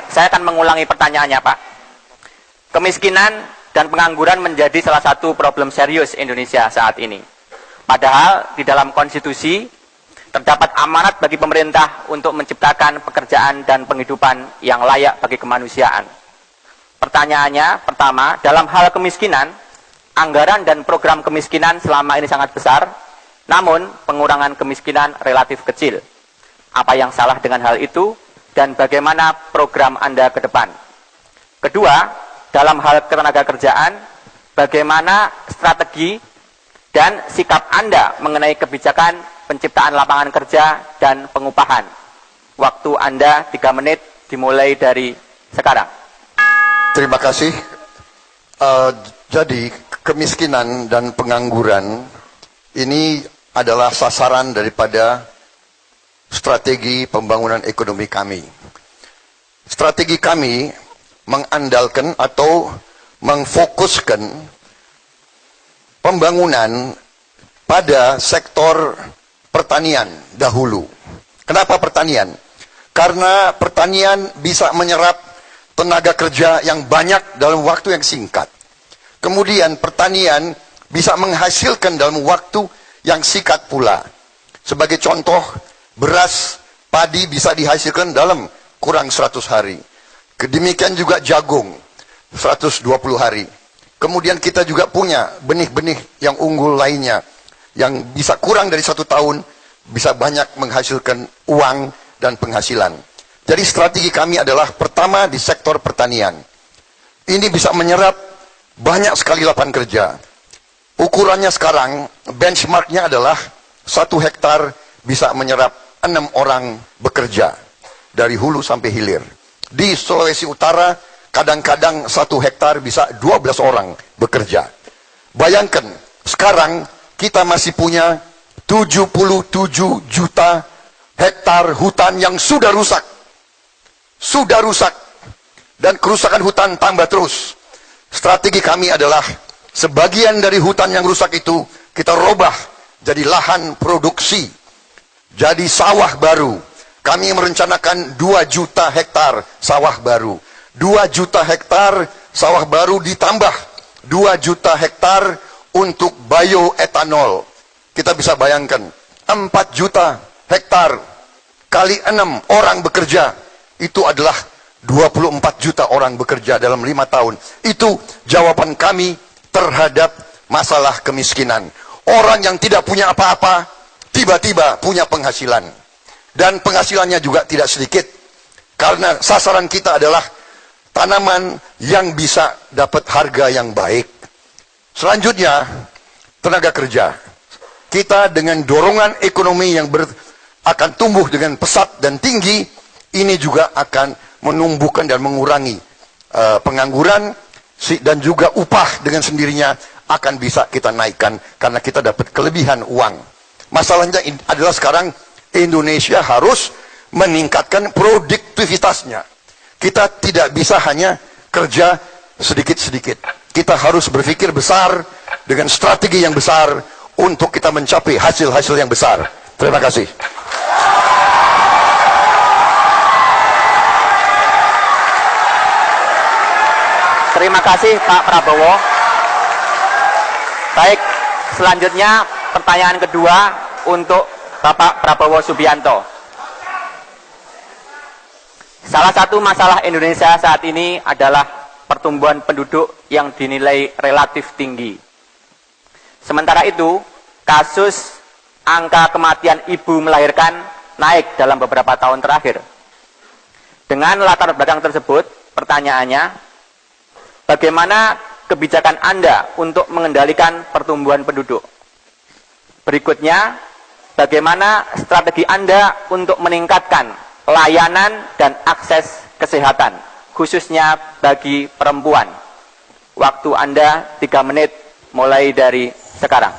Saya akan mengulangi pertanyaannya, Pak. Kemiskinan dan pengangguran menjadi salah satu problem serius Indonesia saat ini. Padahal di dalam konstitusi terdapat amanat bagi pemerintah untuk menciptakan pekerjaan dan penghidupan yang layak bagi kemanusiaan. Pertanyaannya, pertama, dalam hal kemiskinan, anggaran dan program kemiskinan selama ini sangat besar, namun pengurangan kemiskinan relatif kecil. Apa yang salah dengan hal itu, dan bagaimana program Anda ke depan? Kedua, dalam hal ketenaga kerjaan, bagaimana strategi dan sikap Anda mengenai kebijakan penciptaan lapangan kerja dan pengupahan? Waktu Anda 3 menit dimulai dari sekarang. Terima kasih. Jadi kemiskinan dan pengangguran ini adalah sasaran daripada strategi pembangunan ekonomi kami. Strategi kami mengandalkan atau mengfokuskan pembangunan pada sektor pertanian dahulu. Kenapa pertanian? Karena pertanian bisa menyerap tenaga kerja yang banyak dalam waktu yang singkat. Kemudian pertanian bisa menghasilkan dalam waktu yang singkat pula. Sebagai contoh, beras, padi bisa dihasilkan dalam kurang 100 hari. Demikian juga jagung, 120 hari. Kemudian kita juga punya benih-benih yang unggul lainnya, yang bisa kurang dari 1 tahun, bisa banyak menghasilkan uang dan penghasilan. Jadi strategi kami adalah pertama di sektor pertanian. Ini bisa menyerap banyak sekali lapangan kerja. Ukurannya sekarang, benchmarknya adalah 1 hektar bisa menyerap 6 orang bekerja dari hulu sampai hilir. Di Sulawesi Utara kadang-kadang 1 hektar bisa 12 orang bekerja. Bayangkan sekarang kita masih punya 77 juta hektar hutan yang sudah rusak. Sudah rusak. Dan kerusakan hutan tambah terus. Strategi kami adalah sebagian dari hutan yang rusak itu kita robah jadi lahan produksi. Jadi sawah baru. Kami merencanakan 2 juta hektar sawah baru. 2 juta hektar sawah baru ditambah 2 juta hektar untuk bioetanol. Kita bisa bayangkan 4 juta hektar kali 6 orang bekerja. Itu adalah 24 juta orang bekerja dalam 5 tahun. Itu jawaban kami terhadap masalah kemiskinan. Orang yang tidak punya apa-apa tiba-tiba punya penghasilan. Dan penghasilannya juga tidak sedikit. Karena sasaran kita adalah tanaman yang bisa dapat harga yang baik. Selanjutnya, tenaga kerja. Kita dengan dorongan ekonomi yang akan tumbuh dengan pesat dan tinggi, ini juga akan menumbuhkan dan mengurangi pengangguran, dan juga upah dengan sendirinya akan bisa kita naikkan karena kita dapat kelebihan uang. Masalahnya adalah sekarang Indonesia harus meningkatkan produktivitasnya. Kita tidak bisa hanya kerja sedikit-sedikit. Kita harus berpikir besar dengan strategi yang besar untuk kita mencapai hasil-hasil yang besar. Terima kasih. Terima kasih Pak Prabowo. Baik, selanjutnya pertanyaan kedua untuk Bapak Prabowo Subianto. Salah satu masalah Indonesia saat ini adalah pertumbuhan penduduk yang dinilai relatif tinggi. Sementara itu, kasus angka kematian ibu melahirkan naik dalam beberapa tahun terakhir. Dengan latar belakang tersebut, pertanyaannya, bagaimana kebijakan Anda untuk mengendalikan pertumbuhan penduduk? Berikutnya, bagaimana strategi Anda untuk meningkatkan layanan dan akses kesehatan, khususnya bagi perempuan? Waktu Anda 3 menit mulai dari sekarang.